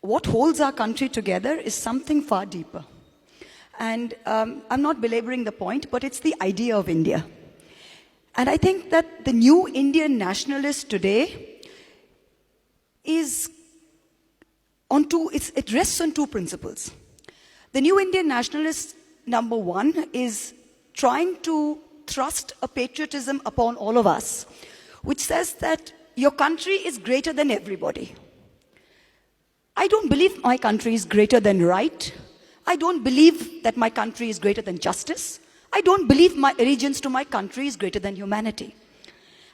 what holds our country together is something far deeper. And I'm not belaboring the point, but it's the idea of India. And I think that the new Indian nationalist today is it rests on two principles. The new Indian nationalist, number one, is trying to thrust a patriotism upon all of us, which says that your country is greater than everybody. I don't believe my country is greater than right. I don't believe that my country is greater than justice. I don't believe my allegiance to my country is greater than humanity.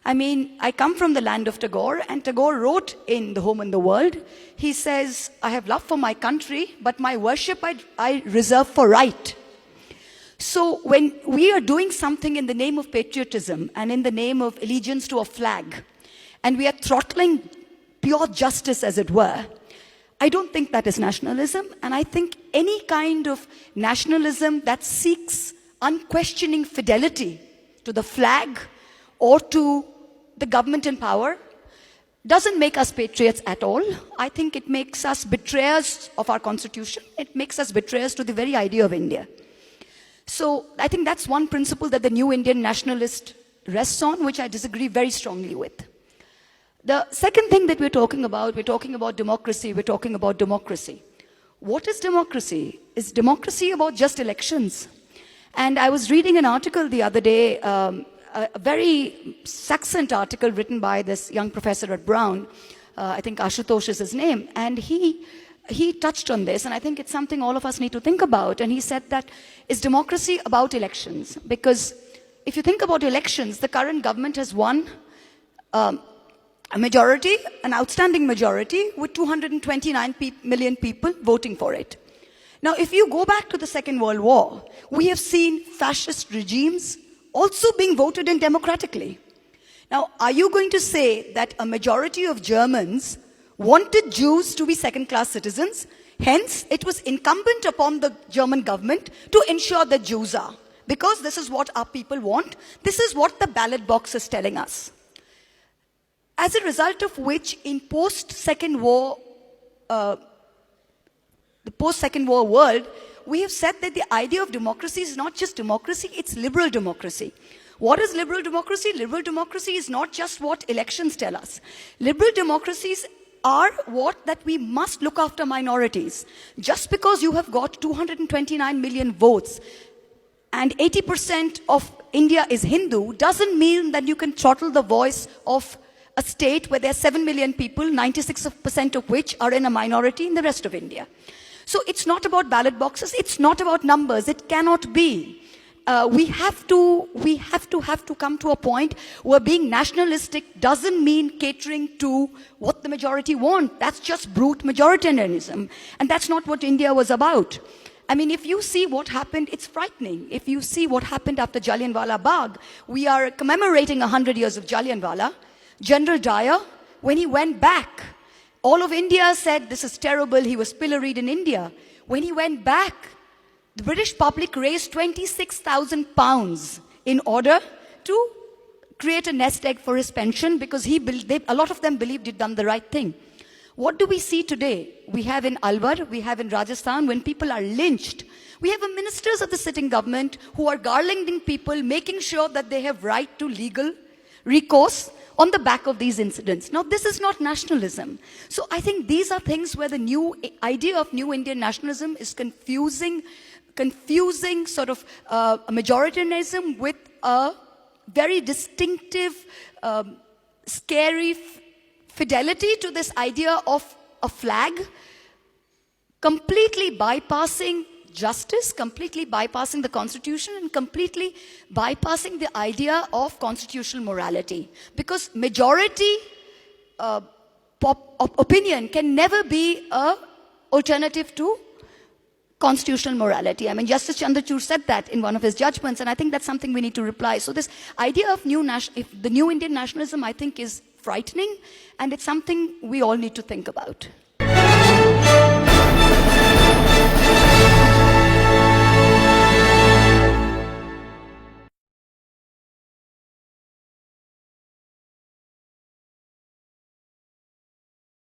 I mean, I come from the land of Tagore, and Tagore wrote in The Home and the World, he says, I have love for my country, but my worship I reserve for right. So when we are doing something in the name of patriotism and in the name of allegiance to a flag, and we are throttling pure justice, as it were, I don't think that is nationalism. And I think any kind of nationalism that seeks unquestioning fidelity to the flag or to the government in power doesn't make us patriots at all. I think it makes us betrayers of our constitution. It makes us betrayers to the very idea of India. So I think that's one principle that the new Indian nationalist rests on, which I disagree very strongly with. The second thing that we're talking about democracy, we're talking about democracy. What is democracy? Is democracy about just elections? And I was reading an article the other day, a very succinct article written by this young professor at Brown, I think Ashutosh is his name, and he touched on this, and I think it's something all of us need to think about. And he said that, is democracy about elections? Because if you think about elections, the current government has won a majority, an outstanding majority, with 229 million people voting for it. Now, if you go back to the Second World War, we have seen fascist regimes also being voted in democratically. Now, are you going to say that a majority of Germans wanted Jews to be second-class citizens? Hence, it was incumbent upon the German government to ensure that Jews are. Because this is what our people want. This is what the ballot box is telling us. As a result of which, in post-Second War, the post-Second War world, we have said that the idea of democracy is not just democracy, it's liberal democracy. What is liberal democracy? Liberal democracy is not just what elections tell us. Liberal democracies are what that we must look after minorities. Just because you have got 229 million votes and 80% of India is Hindu doesn't mean that you can throttle the voice of a state where there are 7 million people, 96% of which are in a minority in the rest of India. So it's not about ballot boxes, it's not about numbers, it cannot be. We have to come to a point where being nationalistic doesn't mean catering to what the majority want. That's just brute majoritarianism. And that's not what India was about. I mean, if you see what happened, it's frightening. If you see what happened after Jallianwala Bagh, we are commemorating 100 years of Jallianwala. General Dyer, when he went back, all of India said, this is terrible, he was pilloried in India. When he went back, the British public raised 26,000 pounds in order to create a nest egg for his pension because a lot of them believed he'd done the right thing. What do we see today? We have in Alwar, we have in Rajasthan, when people are lynched. We have ministers of the sitting government who are garlanding people, making sure that they have right to legal recourse on the back of these incidents. Now, this is not nationalism. So I think these are things where the new idea of new Indian nationalism is confusing sort of majoritarianism with a very distinctive, scary fidelity to this idea of a flag, completely bypassing justice, completely bypassing the constitution, and completely bypassing the idea of constitutional morality. Because majority opinion can never be an alternative to constitutional morality. I mean, Justice Chandrachud said that in one of his judgments, and I think that's something we need to reply. So this idea of the new Indian nationalism, I think, is frightening, and it's something we all need to think about.